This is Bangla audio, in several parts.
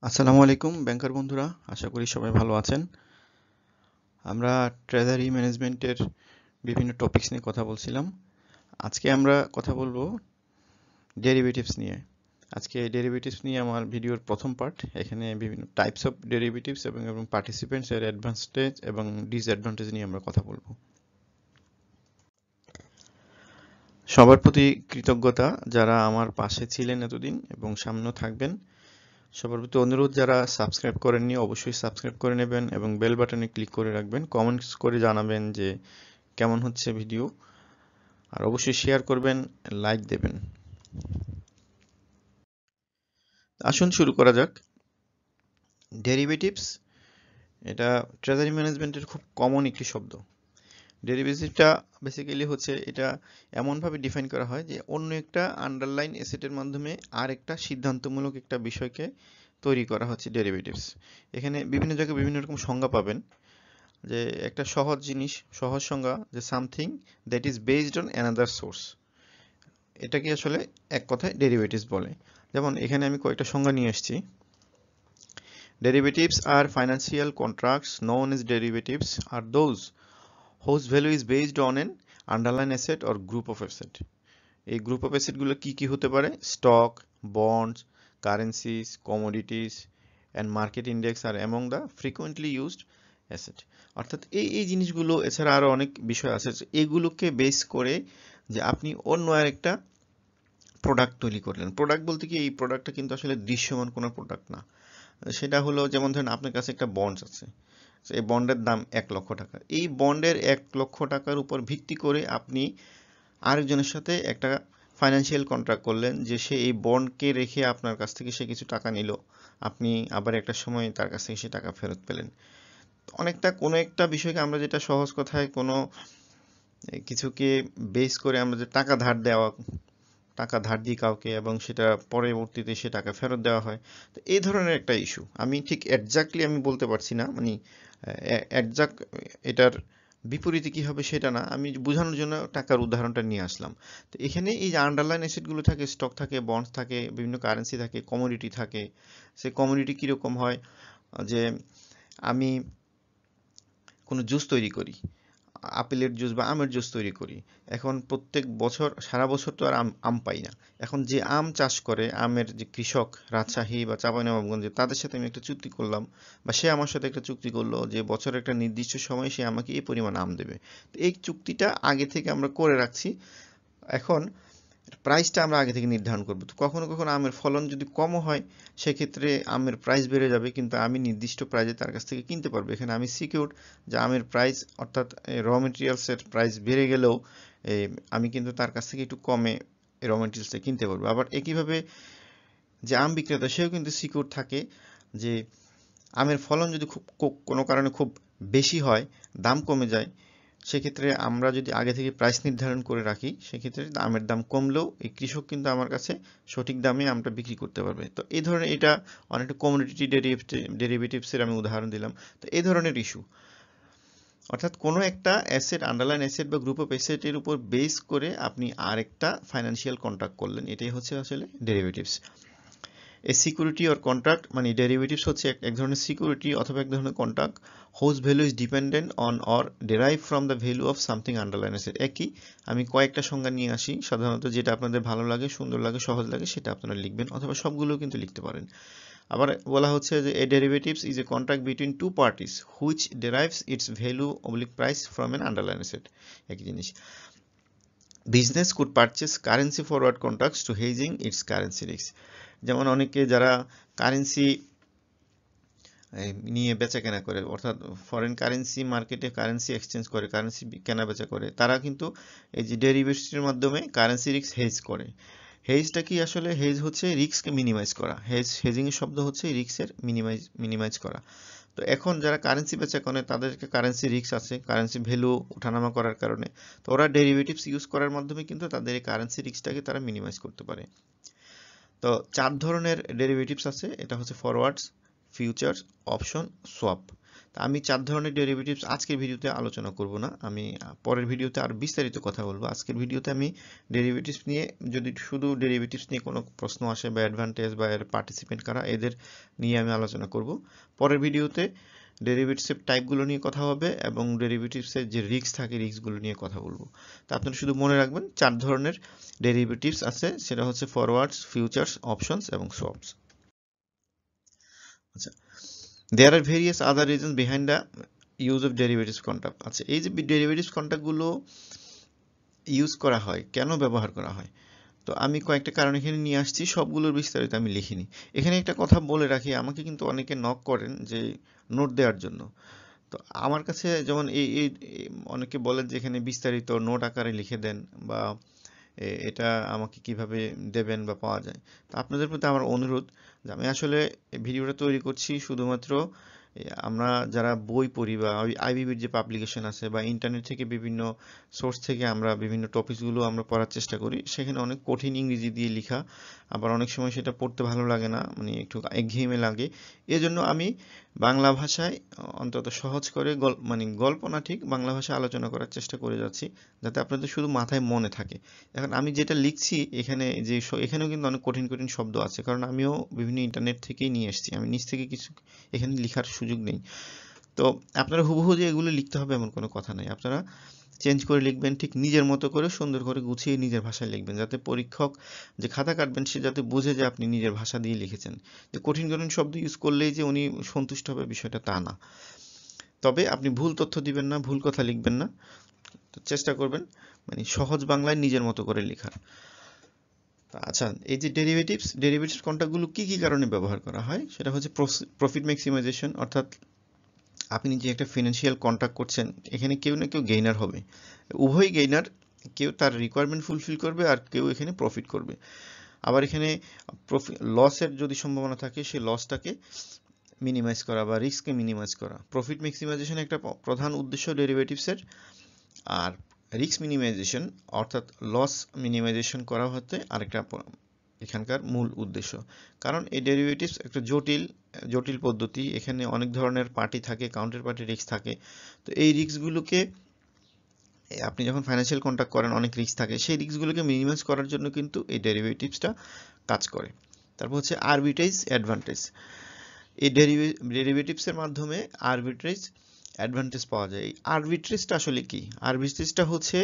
আসসালামু আলাইকুম ব্যাংকার বন্ধুরা, আশা করি সবাই ভালো আছেন। আমরা ট্রেজারি ম্যানেজমেন্টের বিভিন্ন টপিকস নিয়ে কথা বলছিলাম। আজকে আমরা কথা বলবো ডেরিভেটিভস নিয়ে। আজকে ডেরিভেটিভস নিয়ে আমার ভিডিওর প্রথম পার্ট। এখানে বিভিন্ন টাইপস অফ ডেরিভেটিভস এবং পার্টিসিপেন্টস এর অ্যাডভান্টেজ এবং ডিসঅ্যাডভান্টেজ নিয়ে আমরা কথা বলবো। সবার প্রতি কৃতজ্ঞতা যারা আমার পাশে ছিলেন এতদিন এবং সামনেও থাকবেন। সবার প্রতি অনুরোধ, যারা সাবস্ক্রাইব করেননি অবশ্যই সাবস্ক্রাইব করে নেবেন এবং বেল বাটনে ক্লিক করে রাখবেন। কমেন্টস করে জানাবেন যে কেমন হচ্ছে ভিডিও, আর অবশ্যই শেয়ার করবেন, লাইক দেবেন। আসুন শুরু করা যাক। ডেরিভেটিভস এটা ট্রেজারি ম্যানেজমেন্টের খুব কমন একটি শব্দ। ডেরিভেটিভটা বেসিক্যালি হচ্ছে, এটা এমনভাবে ডিফাইন করা হয় যে অন্য একটা আন্ডারলাইন এসেটের মাধ্যমে আর একটা সিদ্ধান্তমূলক একটা বিষয়কে তৈরি করা হচ্ছে ডেরিভেটিভস। এখানে বিভিন্ন জায়গায় বিভিন্ন রকম সংজ্ঞা পাবেন। যে একটা সহজ জিনিস, সহজ সংজ্ঞা, যে something that is based on another source, এটাকে আসলে এক কথায় ডেরিভেটিভস বলে। যেমন এখানে আমি কয়েকটা সংজ্ঞা নিয়ে এসেছি। ডেরিভেটিভস আর financial contracts known as derivatives are those whose value is based on an underlying asset or group of asset. এই গ্রুপ অফ অ্যাসেট গুলো কি কি হতে পারে? Stock, bonds, currencies, commodities and market index আর among the frequently used asset. অর্থাৎ এই জিনিসগুলো, এছাড়া আরো অনেক বিষয় আছে, এগুলোকে বেস করে যে আপনি অন্য আরেকটা প্রোডাক্ট তৈরি করলেন। প্রোডাক্ট বলতে কি, এই প্রোডাক্টটা কিন্তু আসলে দৃশ্যমান কোনো প্রোডাক্ট না। সেটা হলো, যেমন ধরেন আপনার কাছে একটা বন্ডস আছে, এই বন্ডের দাম 1,00,000 টাকা। এই বন্ডের 1,00,000 টাকার উপর ভিত্তি করে আপনি আরেকজনের সাথে একটা ফাইন্যান্সিয়াল কন্ট্রাক্ট করলেন যে সে এই বন্ডকে রেখে আপনার কাছ থেকে সে কিছু টাকা নিল, আপনি আবার একটা সময় তার কাছ থেকে সে টাকা ফেরত পেলেন। অনেকটা কোনো একটা বিষয়কে আমরা যেটা সহজ কথায় কোনো কিছুকে বেস করে আমরা যে টাকা ধার দেওয়া, টাকা ধার দিই কাউকে এবং সেটা পরবর্তীতে সে টাকা ফেরত দেওয়া হয়, তো এই ধরনের একটা ইস্যু। আমি ঠিক এক্স্যাক্টলি আমি বলতে পারছি না, মানে এক্স্যাক্ট এটার বিপরীতে কি হবে সেটা না, আমি বোঝানোর জন্য টাকার উদাহরণটা নিয়ে আসলাম। তো এখানে এই যে আন্ডারলাইন অ্যাসেটগুলো থাকে, স্টক থাকে, বন্ডস থাকে, বিভিন্ন কারেন্সি থাকে, কমোডিটি থাকে। সে কমোডিটি কীরকম হয়? যে আমি কোনো জুস তৈরি করি, আপেলের জুস বা আমের জুস তৈরি করি। এখন প্রত্যেক বছর, সারা বছর তো আর আম পাই না। এখন যে আম চাষ করে, আমের যে কৃষক রাজশাহী বা চাঁপাইনবাবগঞ্জে, তাদের সাথে আমি একটা চুক্তি করলাম, বা সে আমার সাথে একটা চুক্তি করলো যে বছরের একটা নির্দিষ্ট সময় সে আমাকে এই পরিমাণ আম দেবে। তো এই চুক্তিটা আগে থেকে আমরা করে রাখছি। এখন প্রাইসটা আমরা আগে থেকে নির্ধারণ করবো। তো কখনো কখনো আমের ফলন যদি কমও হয়, সেক্ষেত্রে আমের প্রাইস বেড়ে যাবে, কিন্তু আমি নির্দিষ্ট প্রাইসে তার কাছ থেকে কিনতে পারবো। এখানে আমি সিকিউর যে আমের প্রাইস, অর্থাৎ র মেটেরিয়ালসের প্রাইস বেড়ে গেলেও আমি কিন্তু তার কাছ থেকে একটু কমে র মেটেরিয়ালসটা কিনতে পারবো। আবার একইভাবে যে আম বিক্রেতা, সেও কিন্তু সিকিউর থাকে যে আমের ফলন যদি কোনো কারণে খুব বেশি হয়, দাম কমে যায়, সেক্ষেত্রে আমরা যদি আগে থেকে প্রাইস নির্ধারণ করে রাখি, সেক্ষেত্রে আমের দাম কমলেও এই কৃষক কিন্তু আমার কাছে সঠিক দামে আমটা বিক্রি করতে পারবে। তো এই ধরনের, এটা অনেকটা কমোডিটি ডেরিভেটিভসের আমি উদাহরণ দিলাম। তো এই ধরনের ইস্যু, অর্থাৎ কোনো একটা অ্যাসেট, আন্ডারলাইন অ্যাসেট বা গ্রুপ অফ অ্যাসেটের উপর বেস করে আপনি আরেকটা ফাইন্যান্সিয়াল কন্ট্রাক্ট করলেন, এটাই হচ্ছে আসলে derivatives. A security or contract, মানে ডেরিভেটিভস হচ্ছে এক ধরনের সিকিউরিটি অথবা এক ধরনের contract whose value is dependent on or derive from the value of something underline asset. একই, আমি কয়েকটা সংজ্ঞা নিয়ে আসি, সাধারণত যেটা আপনাদের ভালো লাগে, সুন্দর লাগে, সহজ লাগে সেটা আপনারা লিখবেন, অথবা সবগুলো কিন্তু লিখতে পারেন। আবার বলা হচ্ছে যে a derivatives is a contract between two parties which derives its value অবলিক price from an underlying asset. একই জিনিস। Business could purchase currency forward contracts to hedging its currency risk. যেমন অনেকে যারা কারেন্সি নিয়ে বেচা কেনা করে, অর্থাৎ ফরেন কারেন্সি মার্কেটে কারেন্সি এক্সচেঞ্জ করে, কারেন্সি কেনা বেচা করে, তারা কিন্তু এই যে ডেরিভেটিভসের মাধ্যমে কারেন্সি রিস্ক হেজ করে। হেজটা কি? আসলে হেজ হচ্ছে রিস্ককে মিনিমাইজ করা। হেজিং এর শব্দ হচ্ছে রিস্কের মিনিমাইজ করা। তো এখন যারা কারেন্সি বেচা করে, তাদেরকে কারেন্সি রিস্ক আছে, কারেন্সি ভ্যালু ওঠানামা করার কারণে, তো ওরা ডেরিভেটিভস ইউজ করার মাধ্যমে কিন্তু তাদের এই কারেন্সি রিস্কটাকে তারা মিনিমাইজ করতে পারে। তো 4 ধরনের ডেরিভেটিভস আছে, এটা হচ্ছে ফরওয়ার্ডস, ফিউচার্স, অপশন, সোয়াপ। আমি 4 ধরনের ডেরিভেটিভস আজকের ভিডিওতে আলোচনা করব না, আমি পরের ভিডিওতে আর বিস্তারিত কথা বলবো। আজকের ভিডিওতে আমি ডেরিভেটিভস নিয়ে, যদি শুধু ডেরিভেটিভস নিয়ে কোনো প্রশ্ন আসে বা অ্যাডভান্টেজ বা এর পার্টিসিপেন্ট কারা, এদের নিয়ে আমি আলোচনা করব। পরের ভিডিওতে ডেরিভেটিভসের টাইপগুলো নিয়ে কথা হবে এবং ডেরিভেটিভসের যে রিস্ক থাকে রিস্কগুলো নিয়ে কথা বলবো। তো আপনারা শুধু মনে রাখবেন 4 ধরনের ডেরিভেটিভস আছে, সেটা হচ্ছে ফরওয়ার্ডস, ফিউচার্স, অপশনস এবং সোয়াপস। আচ্ছা, there are various other reasons behind the use of derivatives contract. আচ্ছা, এই যে ডেরিভেটিভস কন্ট্রাক্টগুলো ইউজ করা হয়, কেন ব্যবহার করা হয়, তো আমি কয়েকটা কারণ এখানে নিয়ে আসছি, সবগুলোর বিস্তারিত আমি লিখিনি। এখানে একটা কথা বলে রাখি, আমাকে কিন্তু অনেকে নক করেন যে নোট দেওয়ার জন্য। তো আমার কাছে যেমন অনেকে বলেন যে এখানে বিস্তারিত নোট আকারে লিখে দেন, বা এটা আমাকে কিভাবে দেবেন বা পাওয়া যায়। তো আপনাদের প্রতি আমার অনুরোধ যে আমি আসলে ভিডিওটা তৈরি করছি শুধুমাত্র আমরা যারা বই পড়ি বা আইবিবির যে পাবলিকেশন আছে বা ইন্টারনেট থেকে বিভিন্ন সোর্স থেকে আমরা বিভিন্ন টপিকসগুলো আমরা পড়ার চেষ্টা করি, সেখানে অনেক কঠিন ইংরেজি দিয়ে লেখা, আবার অনেক সময় সেটা পড়তে ভালো লাগে না, মানে একটু একঘেয়েমি লাগে। এজন্য আমি বাংলা ভাষায় অন্তত সহজ করে মানে গল্প না ঠিক, বাংলা ভাষায় আলোচনা করার চেষ্টা করে যাচ্ছি, যাতে আপনাদের শুধু মাথায় মনে থাকে। এখন আমি যেটা লিখছি এখানে এখানেও কিন্তু অনেক কঠিন কঠিন শব্দ আছে, কারণ আমিও বিভিন্ন ইন্টারনেট থেকেই নিয়ে এসেছি, আমি নিজ থেকে কিছু এখানে লেখার সুযোগ নেই। তো আপনারা হুবহু যে এগুলো লিখতে হবে এমন কোনো কথা নাই, আপনারা চেঞ্জ করে লিখবেন, ঠিক নিজের মতো করে সুন্দর করে গুছিয়ে নিজের ভাষায় লিখবেন, যাতে পরীক্ষক যে খাতা কাটবেন সে যাতে বুঝে যে আপনি নিজের ভাষা দিয়ে লিখেছেন। যে কঠিন কঠিন শব্দ ইউজ করলেই যে উনি সন্তুষ্ট হবে বিষয়টা তা না। তবে আপনি ভুল তথ্য দিবেন না, ভুল কথা লিখবেন না, তো চেষ্টা করবেন মানে সহজ বাংলায় নিজের মতো করে লেখার। আচ্ছা, এই যে ডেরিভেটিভস কন্ট্রাক্টগুলো কি কি কারণে ব্যবহার করা হয়, সেটা হচ্ছে প্রফিট ম্যাক্সিমাইজেশন, অর্থাৎ আপনি যে একটা ফিনান্সিয়াল কন্ট্রাক্ট করছেন, এখানে কেউ না কেউ গেইনার হবে, উভয় গেইনার, কেউ তার রিকোয়ারমেন্ট ফুলফিল করবে আর কেউ এখানে প্রফিট করবে। আবার এখানে লসের যদি সম্ভাবনা থাকে সেই লসটাকে মিনিমাইজ করা বা রিস্ককে মিনিমাইজ করা। প্রফিট ম্যাক্সিমাইজেশন একটা প্রধান উদ্দেশ্য ডেরিভেটিভসের, আর রিস্ক মিনিমাইজেশন অর্থাৎ লস মিনিমাইজেশন করা হতে আরেকটা এখানকার মূল উদ্দেশ্য। কারণ এই ডেরিভেটিভস একটা জটিল পদ্ধতি, এখানে অনেক ধরনের পার্টি থাকে, কাউন্টার পার্টি রিস্ক থাকে। তো এই রিস্কগুলোকে আপনি যখন ফাইন্যান্সিয়াল কন্ট্রাক্ট করেন অনেক রিস্ক থাকে, সেই রিস্কগুলোকে মিনিমাইজ করার জন্য কিন্তু এই ডেরিভেটিভসটা কাজ করে। তারপর হচ্ছে আরবিট্রেজ অ্যাডভান্টেজ। এই ডেরিভেটিভসের মাধ্যমে আরবিট্রেজ অ্যাডভান্টেজ পাওয়া যায়। এই আরবিট্রেজটা আসলে কি? আরবিট্রেজটা হচ্ছে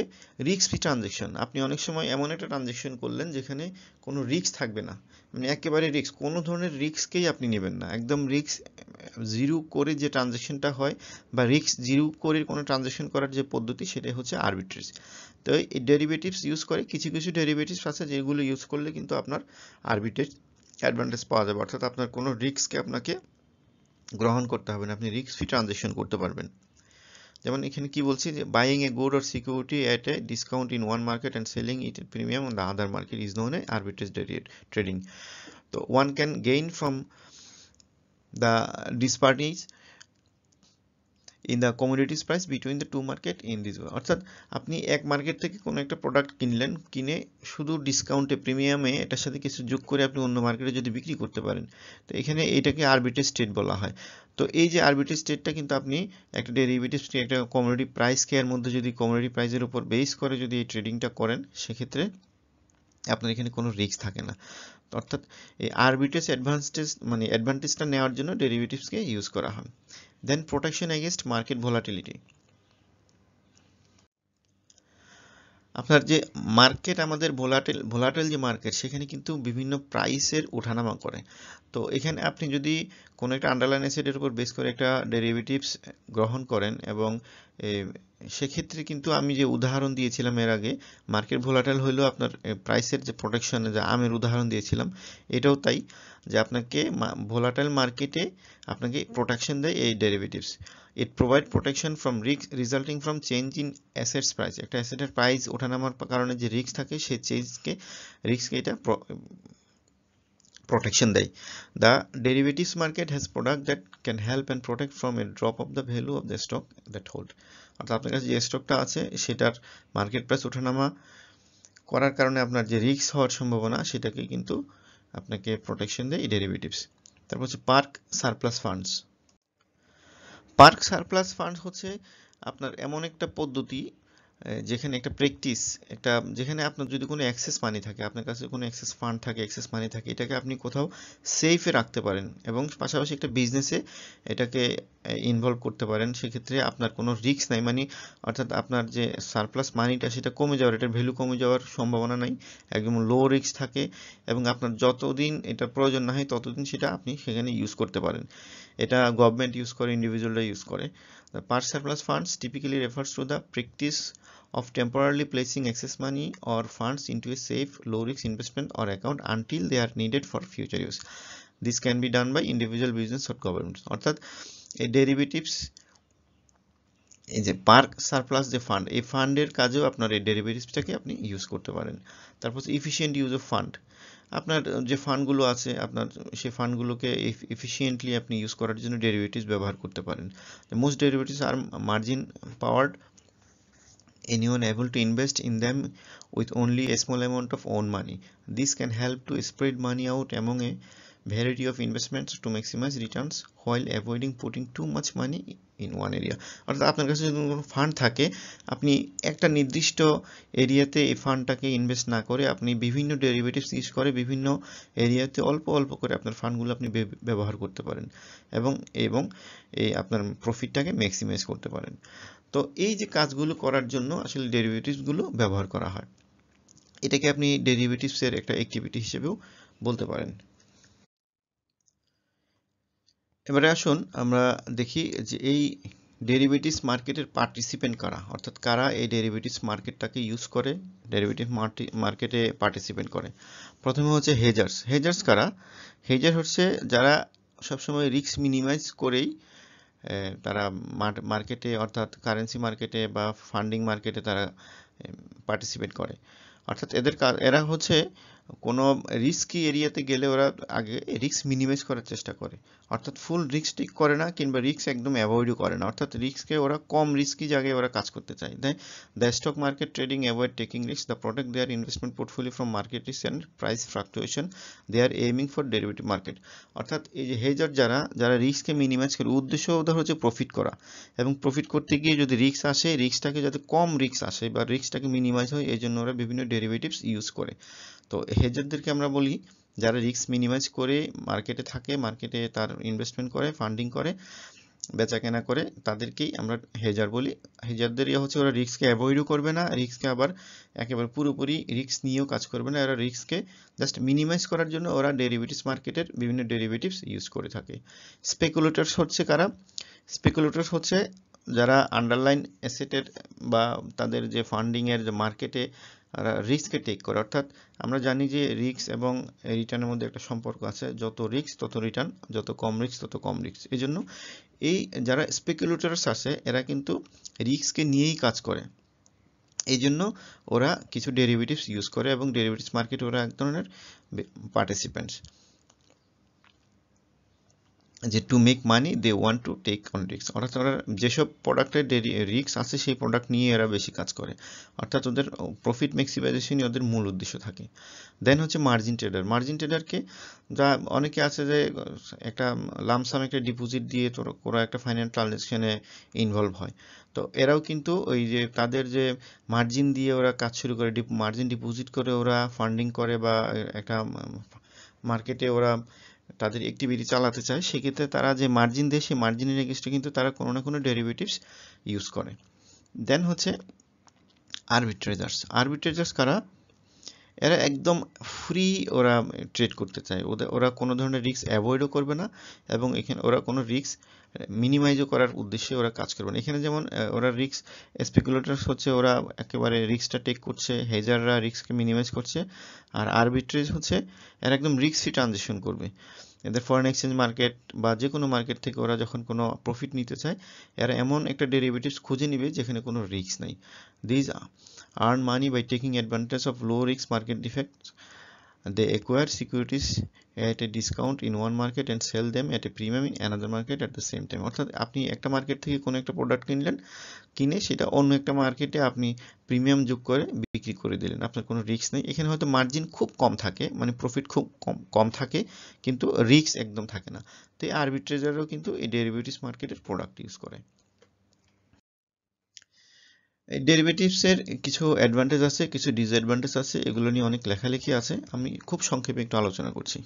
রিস্ক ফ্রি ট্রানজেকশন। আপনি অনেক সময় এমন একটা ট্রানজেকশন করলেন যেখানে কোনো রিস্ক থাকবে না, মানে একেবারে রিস্ক, কোনো ধরনের রিস্ককেই আপনি নেবেন না, একদম রিস্ক জিরো করে যে ট্রানজেকশনটা হয় বা রিস্ক জিরো করে কোনো ট্রানজেকশন করার যে পদ্ধতি, সেটাই হচ্ছে আরবিট্রেজ। তো এই ডেরিভেটিভস ইউজ করে, কিছু কিছু ডেরিভেটিভস আছে যেগুলো ইউজ করলে কিন্তু আপনার আরবিট্রেজ অ্যাডভান্টেজ পাওয়া যাবে, অর্থাৎ আপনার কোনো রিস্ককে আপনাকে গ্রহণ করতে হবে না, আপনি রিস্ক ফ্রি ট্রানজেকশন করতে পারবেন। যেমন এখানে কি বলছি, যে buying a good or security at a discount in one market and selling it at premium on the other market is known a arbitrage trading. তো one can gain from the disparities in the commodities price between the two market in this way. অর্থাৎ আপনি এক মার্কেট থেকে কোনো একটা প্রোডাক্ট কিনলেন, কিনে শুধু ডিসকাউন্টে প্রিমিয়ামে এটার সাথে কিছু যোগ করে আপনি অন্য মার্কেটে যদি বিক্রি করতে পারেন, তো এখানে এটাকে আরবিট্রেজ ট্রেড বলা হয়। তো এই যে আরবিট্রেজ ট্রেডটা কিন্তু আপনি একটা ডেরিভেটিভস একটা কমোডিটি প্রাইসকে এর মধ্যে যদি কমোডিটি প্রাইসের উপর বেস করে যদি এই ট্রেডিংটা করেন, সেক্ষেত্রে আপনার এখানে কোনো রিস্ক থাকে না। অর্থাৎ এই আরবিট্রেজ অ্যাডভান্টেজটা নেওয়ার জন্য ডেরিভেটিভসকে ইউজ করা হয়। দেন প্রোটেকশন এগেইনস্ট মার্কেট ভোলাটিলিটি। আপনার যে মার্কেট, আমাদের ভোলাটাইল যে মার্কেট, সেখানে কিন্তু বিভিন্ন প্রাইসের ওঠানামা করে। তো এখানে আপনি যদি কোনো একটা আন্ডারলাইন অ্যাসেটের উপর বেস করে একটা ডেরিভেটিভস গ্রহণ করেন, এবং সেক্ষেত্রে কিন্তু আমি যে উদাহরণ দিয়েছিলাম এর আগে, মার্কেট ভোলাটাইল হইলেও আপনার প্রাইসের যে প্রোটেকশন, যে আমের উদাহরণ দিয়েছিলাম, এটাও তাই, যে আপনাকে ভোলাটাইল মার্কেটে আপনাকে প্রোটেকশন দেয় এই derivatives. It provide protection from risk resulting from change in assets price. একটা অ্যাসেটের প্রাইস ওঠানামার কারণে যে রিস্ক থাকে, সেই রিস্ককে এটা protection দেয়। The derivatives market has product that can help and protect from a drop of the value of the stock that hold. অর্থাৎ আপনার কাছে যে স্টকটা আছে সেটার মার্কেট প্রাইস ওঠানামা করার কারণে আপনার যে রিস্ক হওয়ার সম্ভাবনা, সেটাকে কিন্তু আপনাকে প্রোটেকশন দেয় এই ডেরিভেটিভস। তারপর হচ্ছে park surplus funds. Park surplus fund হচ্ছে আপনার এমন একটা পদ্ধতি যেখানে একটা প্র্যাকটিস, যেখানে আপনার যদি কোনো এক্সেস মানি থাকে, আপনার কাছে কোনো এক্সেস ফান্ড থাকে, এক্সেস মানি থাকে, এটাকে আপনি কোথাও সেফে রাখতে পারেন এবং পাশাপাশি একটা বিজনেসে এটাকে ইনভলভ করতে পারেন। সেক্ষেত্রে আপনার কোনো রিস্ক নাই, মানে অর্থাৎ আপনার যে সারপ্লাস মানিটা সেটা কমে যাওয়ার, এটার ভ্যালু কমে যাওয়ার সম্ভাবনা নাই, একদম লো রিস্ক থাকে এবং আপনার যতদিন এটা প্রয়োজন না হয় ততদিন সেটা আপনি সেখানে ইউজ করতে পারেন। এটা গভর্নমেন্ট ইউজ করে, ইন্ডিভিজুয়ালরা ইউজ করে। The past surplus funds typically refers to the practice of temporarily placing excess money or funds into a safe, low-risk investment or account until they are needed for future use. This can be done by individual business or governments. অর্থাৎ এই ডেরিভেটিভস, এই যে পার্ক সারপ্লাস যে ফান্ড, এই ফান্ডের কাজেও আপনার এই ডেরিভেটিভসটাকে আপনি ইউজ করতে পারেন। তারপর এফিশিয়েন্ট ইউজ অফ ফান্ড, আপনার যে ফান্ডগুলো আছে আপনার সেই ফান্ডগুলোকে এফিশিয়েন্টলি আপনি ইউজ করার জন্য ডেরিভেটিভস ব্যবহার করতে পারেন। Most derivatives are margin powered, anyone able to invest in them with only a small amount of own money. This can help to spread money out among a variety of investments to maximize returns while avoiding putting too much money in one area. অর্থাৎ আপনার কাছে যদি কোনো ফান্ড থাকে, আপনি একটা নির্দিষ্ট এরিয়াতে এই ফান্ডটাকে ইনভেস্ট না করে আপনি বিভিন্ন ডেরিভেটিভস ইউজ করে বিভিন্ন এরিয়াতে অল্প অল্প করে আপনার ফান্ডগুলো আপনি ব্যবহার করতে পারেন এবং এই আপনার প্রফিটটাকে ম্যাক্সিমাইজ করতে পারেন। তো এই যে কাজগুলো করার জন্য আসলে ডেরিভেটিভসগুলো ব্যবহার করা হয়, এটাকে আপনি ডেরিভেটিভসের একটা অ্যাক্টিভিটি হিসেবেও বলতে পারেন। এবারে আসুন আমরা দেখি যে এই ডেরিভেটিভস মার্কেটের পার্টিসিপেন্ট কারা, অর্থাৎ কারা এই ডেরিভেটিভস মার্কেটটাকে ইউজ করে, ডেরিভেটিভ মার্কেটে পার্টিসিপেট করে। প্রথমে হচ্ছে হেজার্স। হেজার্স কারা? হেজার হচ্ছে যারা সবসময় রিস্ক মিনিমাইজ করেই তারা মার্কেটে অর্থাৎ কারেন্সি মার্কেটে বা ফান্ডিং মার্কেটে তারা পার্টিসিপেট করে। অর্থাৎ এরা হচ্ছে কোনো রিস্কি এরিয়াতে গেলে ওরা আগে রিস্ক মিনিমাইজ করার চেষ্টা করে, অর্থাৎ ফুল রিস্ক টেক করে না কিংবা রিস্ক একদম অ্যাভয়েডও করে না, অর্থাৎ রিস্ককে ওরা কম রিস্কি জায়গায় ওরা কাজ করতে চায়। The stock market trading avoid taking risk, the protect their investment portfolio from market risk and price fluctuation, they are aiming for derivative market. অর্থাৎ এই যে হেজার যারা রিস্ককে মিনিমাইজ করে, উদ্দেশ্য ওদের হচ্ছে প্রফিট করা এবং প্রফিট করতে গিয়ে যদি রিস্ক আসে, রিস্কটাকে যাতে কম রিস্ক আসে বা রিস্কটাকে মিনিমাইজ হয়, এই জন্য ওরা বিভিন্ন ডেরিভেটিভস ইউজ করে। তো হেজারদেরকে আমরা বলি যারা রিস্ক মিনিমাইজ করে মার্কেটে থাকে, মার্কেটে তার ইনভেস্টমেন্ট করে, ফান্ডিং করে, বেচা কেনা করে, তাদেরকেই আমরা হেজার বলি। হেজারদের হচ্ছে ওরা রিস্ককে অ্যাভয়েডও করবে না, রিস্ককে আবার একেবারে পুরোপুরি রিস্ক নিয়েও কাজ করবে না, এরা রিস্ককে জাস্ট মিনিমাইজ করার জন্য ওরা ডেরিভেটিভস মার্কেটের বিভিন্ন ডেরিভেটিভস ইউজ করে থাকে। স্পেকুলেটরস হচ্ছে কারা? স্পেকুলেটরস হচ্ছে যারা আন্ডারলাইন অ্যাসেটের বা তাদের যে ফান্ডিং এর যে মার্কেটে রিস্ককে টেক করে। অর্থাৎ আমরা জানি যে রিস্ক এবং রিটার্নের মধ্যে একটা সম্পর্ক আছে, যত রিস্ক তত রিটার্ন, যত কম রিস্ক তত কম রিস্ক। এই জন্য এই যারা স্পেকুলেটরস আছে এরা কিন্তু রিস্ককে নিয়েই কাজ করে, এই জন্য ওরা কিছু ডেরিভেটিভস ইউজ করে এবং ডেরিভেটিভস মার্কেটে ওরা এক ধরনের পার্টিসিপেন্টস, যে to make money they want to take on risk. অর্থাৎ ওরা যেসব প্রোডাক্টের রিস্ক আছে সেই প্রোডাক্ট নিয়ে এরা বেশি কাজ করে, অর্থাৎ ওদের প্রফিট ম্যাক্সিমাইজেশনই ওদের মূল উদ্দেশ্য থাকে। দেন হচ্ছে মার্জিন ট্রেডার। মার্জিন ট্রেডারকে যা অনেকে আছে যে একটা লামসাম একটা ডিপোজিট দিয়ে ওরা একটা ফাইন্যান্স ট্রানজ্যাকশনে ইনভলভ হয়, তো এরাও কিন্তু ওই যে তাদের যে মার্জিন দিয়ে ওরা কাজ শুরু করে, মার্জিন ডিপোজিট করে ওরা ফান্ডিং করে বা একটা মার্কেটে ওরা তাদের অ্যাক্টিভিটি চালাতে চায়, সেক্ষেত্রে তারা যে মার্জিন দেয় সেই মার্জিনের এগেইনস্টে কিন্তু তারা কোনো না কোনো ডেরিভেটিভস ইউজ করে। দেন হচ্ছে আরবিট্রেজার্স। আরবিট্রেজার্স কারা? এরা একদম ফ্রি ওরা ট্রেড করতে চায়, ওরা কোনো ধরনের রিস্ক অ্যাভয়েডও করবে না এবং এখানে ওরা কোনো রিস্ক মিনিমাইজও করার উদ্দেশ্যে ওরা কাজ করবে না। এখানে যেমন ওরা রিস্ক, স্পেকুলেটরস হচ্ছে ওরা একেবারে রিস্কটা টেক করছে, হেজাররা রিস্ককে মিনিমাইজ করছে, আর আরবিট্রেজ হচ্ছে এরা একদম রিস্ক ফ্রি ট্রানজেকশন করবে। এদের ফরেন এক্সচেঞ্জ মার্কেট বা যে কোনো মার্কেট থেকে ওরা যখন কোনো প্রফিট নিতে চায়, এরা এমন একটা ডেরিভেটিভস খুঁজে নিবে যেখানে কোনো রিস্ক নাই। This earn money by taking advantage of low risk market defects. They acquire securities at a discount in one market and sell them at a premium in another market at the same time। অর্থাৎ আপনি একটা মার্কেট থেকে কোনো একটা প্রোডাক্ট কিনলেন, কিনে সেটা অন্য একটা মার্কেটে আপনি প্রিমিয়াম যোগ করে বিক্রি করে দিলেন, আপনার কোনো রিস্ক নেই। এখানে হয়তো মার্জিন খুব কম থাকে, মানে প্রফিট খুব কম থাকে, কিন্তু রিস্ক একদম থাকে না। তো এই আরবিট্রেজারও কিন্তু এই ডেরিভেটিভস মার্কেটের প্রোডাক্ট ইউজ করে। ডেরিভেটিভসের কিছু অ্যাডভান্টেজ আছে, কিছু ডিসঅ্যাডভান্টেজ আছে, এগুলো নিয়ে অনেক লেখালেখি আছে, আমি খুব সংক্ষেপে একটু আলোচনা করছি।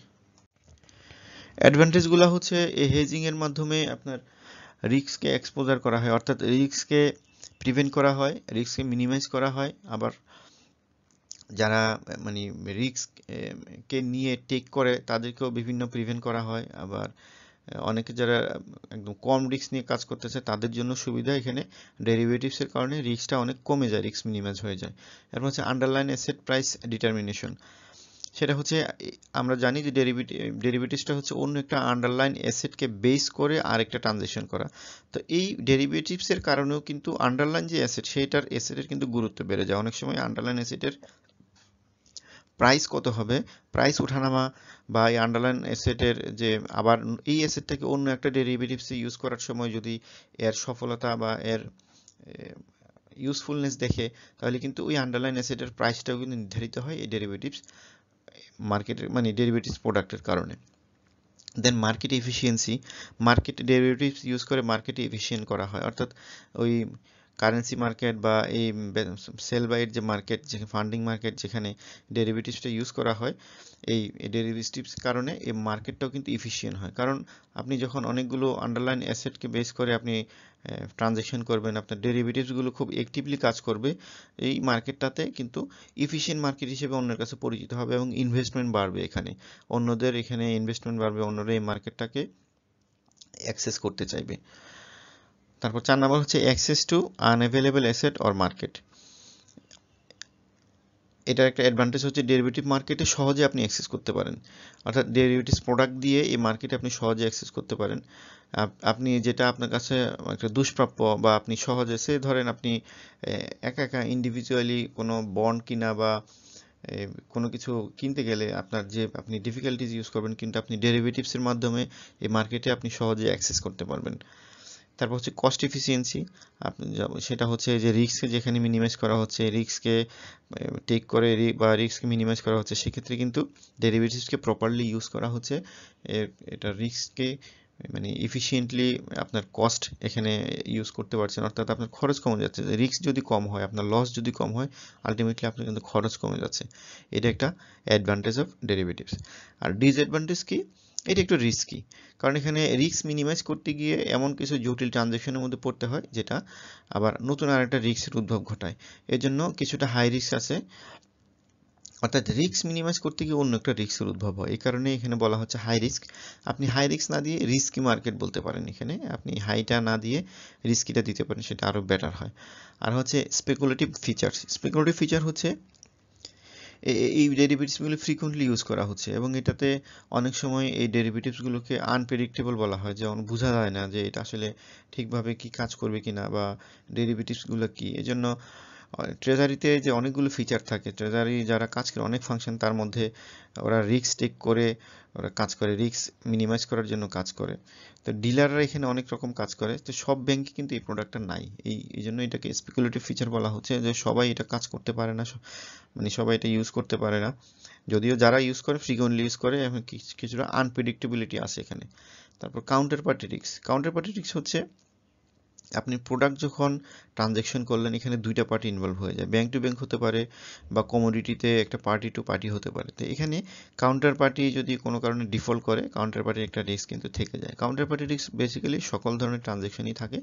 অ্যাডভান্টেজগুলো হচ্ছে এই হেজিং এর মাধ্যমে আপনার রিস্ককে এক্সপোজার করা হয়, অর্থাৎ রিস্ককে প্রিভেন্ট করা হয়, রিস্ককে মিনিমাইজ করা হয়। আবার যারা মানে রিস্ক কে নিয়ে টেক করে তাদেরকেও বিভিন্ন প্রিভেন্ট করা হয়। আবার অনেকে যারা একদম কম রিস্ক নিয়ে কাজ করতেছে তাদের জন্য সুবিধা, এখানে ডেরিভেটিভসের কারণে রিস্কটা অনেক কমে যায়, রিস্ক মিনিমাইজ হয়ে যায়। এরপর হচ্ছে আন্ডারলাইন অ্যাসেট প্রাইস ডিটারমিনেশন। সেটা হচ্ছে আমরা জানি যে ডেরিভেটিভসটা হচ্ছে অন্য একটা আন্ডারলাইন অ্যাসেটকে বেস করে আরেকটা ট্রানজেকশন করা। তো এই ডেরিভেটিভসের কারণেও কিন্তু আন্ডারলাইন যে অ্যাসেট সেটার অ্যাসেটের কিন্তু গুরুত্ব বেড়ে যায়। অনেক সময় আন্ডারলাইন অ্যাসেটের প্রাইস কত হবে, প্রাইস ওঠানামা, বা এই আন্ডারলাইন অ্যাসেটের যে আবার এই অ্যাসেটটাকে অন্য একটা ডেরিভেটিভসে ইউজ করার সময় যদি এর সফলতা বা এর ইউজফুলনেস দেখে, তাহলে কিন্তু ওই আন্ডারলাইন অ্যাসেটের প্রাইসটাও কিন্তু নির্ধারিত হয় এই ডেরিভেটিভস মার্কেটের, মানে ডেরিভেটিভস প্রোডাক্টের কারণে। Then market efficiency, market derivatives use করে মার্কেটে এফিসিয়েন্ট করা হয়, অর্থাৎ ওই কারেন্সি মার্কেট বা এই সেল বাইয়ের যে মার্কেট, যে ফান্ডিং মার্কেট, যেখানে ডেরিভেটিভসটা ইউজ করা হয়, এই ডেরিভেটিভস কারণে এই মার্কেটটাও কিন্তু ইফিসিয়েন্ট হয়। কারণ আপনি যখন অনেকগুলো আন্ডারলাইন অ্যাসেটকে বেস করে আপনি ট্রানজেকশন করবেন, আপনার ডেরিভেটিভসগুলো খুব অ্যাক্টিভলি কাজ করবে, এই মার্কেটটাতে কিন্তু ইফিসিয়েন্ট মার্কেট হিসেবে অন্যের কাছে পরিচিত হবে এবং ইনভেস্টমেন্ট বাড়বে, এখানে অন্যদের এখানে ইনভেস্টমেন্ট বাড়বে, অন্যরা এই মার্কেটটাকে অ্যাক্সেস করতে চাইবে। তারপর 4 নাম্বার হচ্ছে access to unavailable asset or market. এটার একটা অ্যাডভান্টেজ হচ্ছে ডেরিভেটিভ মার্কেটে সহজে আপনি অ্যাক্সেস করতে পারেন, অর্থাৎ ডেরিভেটিভস প্রোডাক্ট দিয়ে এই মার্কেটে আপনি সহজে অ্যাক্সেস করতে পারেন। আপনি যেটা আপনার কাছে একটা দুষ্প্রাপ্য বা আপনি সহজে, সে ধরেন আপনি একা একা ইন্ডিভিজুয়ালি কোনো বন্ড কিনা বা কোনো কিছু কিনতে গেলে আপনার যে আপনি ডিফিকাল্টিজ ইউজ করবেন, কিন্তু আপনি ডেরিভেটিভসের মাধ্যমে এই মার্কেটে আপনি সহজে অ্যাক্সেস করতে পারবেন। তারপর হচ্ছে কস্ট এফিসিয়েন্সি, আপনি সেটা হচ্ছে যে রিস্ককে যেখানে মিনিমাইজ করা হচ্ছে, রিস্ককে টেক করে বা রিস্ককে মিনিমাইজ করা হচ্ছে, সেক্ষেত্রে কিন্তু ডেরিভেটিভসকে প্রপারলি ইউজ করা হচ্ছে। এটা রিস্ককে মানে এফিশিয়েন্টলি আপনার কস্ট এখানে ইউজ করতে পারছেন, অর্থাৎ আপনার খরচ কমে যাচ্ছে। রিস্ক যদি কম হয়, আপনার লস যদি কম হয়, আলটিমেটলি আপনার কিন্তু খরচ কমে যাচ্ছে। এটা একটা অ্যাডভান্টেজ অফ ডেরিভেটিভস। আর ডিসঅ্যাডভান্টেজ কি, এটা একটু রিস্কি, কারণ এখানে রিস্ক মিনিমাইজ করতে গিয়ে এমন কিছু জটিল ট্রানজ্যাকশনের মধ্যে পড়তে হয় যেটা আবার নতুন আরেকটা রিস্কের উদ্ভব ঘটায়। এর জন্য কিছুটা হাই রিস্ক আছে, অর্থাৎ রিস্ক মিনিমাইজ করতে গিয়ে অন্য একটা রিস্কের উদ্ভব হয়। এই কারণে এখানে বলা হচ্ছে হাই রিস্ক। আপনি হাই রিস্ক না দিয়ে রিস্কি মার্কেট বলতে পারেন, এখানে আপনি হাইটা না দিয়ে রিস্কিটা দিতে পারেন, সেটা আরো বেটার হয়। আর হচ্ছে স্পেকুলেটিভ ফিচার্স। স্পেকুলেটিভ ফিচার হচ্ছে এই ডেরিভেটিভসগুলো ফ্রিকোয়েন্টলি ইউজ করা হচ্ছে এবং এটাতে অনেক সময় এই ডেরিভেটিভসগুলোকে আনপ্রেডিক্টেবল বলা হয়, যেমন বোঝা যায় না যে এটা আসলে ঠিকভাবে কি কাজ করবে কিনা বা ডেরিভেটিভসগুলো কি। এজন্য ট্রেজারিতে যে অনেকগুলো ফিচার থাকে, ট্রেজারি যারা কাজ করে অনেক ফাংশন, তার মধ্যে ওরা রিস্ক টেক করে ওরা কাজ করে, রিস্ক মিনিমাইজ করার জন্য কাজ করে। তো ডিলাররা এখানে অনেক রকম কাজ করে, তো সব ব্যাংকে কিন্তু এই প্রোডাক্টটা নাই। এই জন্য এটাকে স্পেকুলেটিভ ফিচার বলা হচ্ছে, যে সবাই এটা কাজ করতে পারে না, মানে সবাই এটা ইউজ করতে পারে না। যদিও যারা ইউজ করে ফ্রিকোয়েন্টলি ইউজ করে এবং কিছুটা আনপ্রেডিক্টেবিলিটি আছে এখানে। তারপর counter party risk. Counter party risk হচ্ছে আপনি প্রোডাক্ট যখন ট্রানজ্যাকশন করলেন, এখানে দুইটা পার্টি ইনভলভ হয়ে যায়, ব্যাংক টু ব্যাংক হতে পারে বা কমোডিটিতে একটা পার্টি টু পার্টি হতে পারে। তো এখানে কাউন্টার পার্টি যদি কোনো কারণে ডিফল্ট করে, কাউন্টার পার্টির একটা রিস্ক কিন্তু থেকে যায়। কাউন্টার পার্টি রিস্ক বেসিক্যালি সকল ধরনের ট্রানজ্যাকশনই থাকে,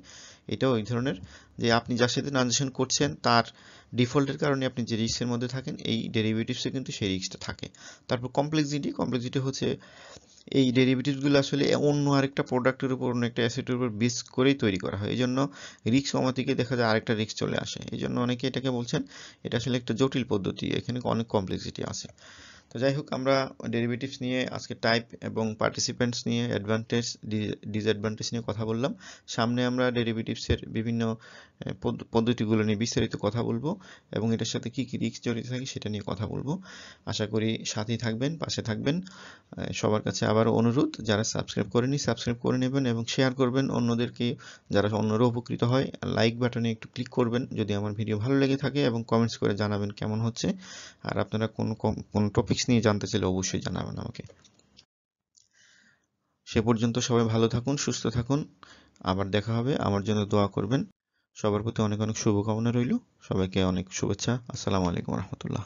এটাও ওই ধরনের যে আপনি যার সাথে ট্রানজ্যাকশন করছেন তার ডিফল্টের কারণে আপনি যে রিস্কের মধ্যে থাকেন, এই ডেরিভেটিভসে কিন্তু সেই রিস্কটা থাকে। তারপর কমপ্লেক্সিটি। কমপ্লেক্সিটি হচ্ছে এই ডেরিভেটিভসগুলো আসলে অন্য আরেকটা প্রোডাক্টের উপর, অন্য একটা অ্যাসেটের উপর বেস করেই তৈরি করা হয়। এই জন্য রিস্ক কমাতে গিয়ে দেখা যায় আরেকটা রিস্ক চলে আসে। এই জন্য অনেকে এটাকে বলছেন এটা আসলে একটা জটিল পদ্ধতি, এখানে অনেক কমপ্লেক্সিটি আছে। তো যাই হোক, আমরা ডেরিভেটিভস নিয়ে আজকে টাইপ এবং পার্টিসিপেন্টস নিয়ে অ্যাডভান্টেজ ডিসঅ্যাডভান্টেজ নিয়ে কথা বললাম। সামনে আমরা ডেরিভেটিভসের বিভিন্ন পদ্ধতিগুলো নিয়ে বিস্তারিত কথা বলবো এবং এটার সাথে কি কি রিস্ক জড়িত থাকে সেটা নিয়ে কথা বলবো। আশা করি সাথেই থাকবেন, পাশে থাকবেন। সবার কাছে আবারও অনুরোধ, যারা সাবস্ক্রাইব করেনি সাবস্ক্রাইব করে নেবেন এবং শেয়ার করবেন অন্যদেরকে, যারা অন্যরা উপকৃত হয়। লাইক বাটনে একটু ক্লিক করবেন যদি আমার ভিডিও ভালো লেগে থাকে এবং কমেন্টস করে জানাবেন কেমন হচ্ছে। আর আপনারা কোন টপিকস নিয়ে জানতে চাইলে অবশ্যই জানাবেন আমাকে। সে পর্যন্ত সবাই ভালো থাকুন, সুস্থ থাকুন। আবার দেখা হবে। আমার জন্য দোয়া করবেন। সবার প্রতি অনেক অনেক শুভকামনা রইল। সবাইকে অনেক শুভেচ্ছা। আসসালামু আলাইকুম রহমতুল্লাহ।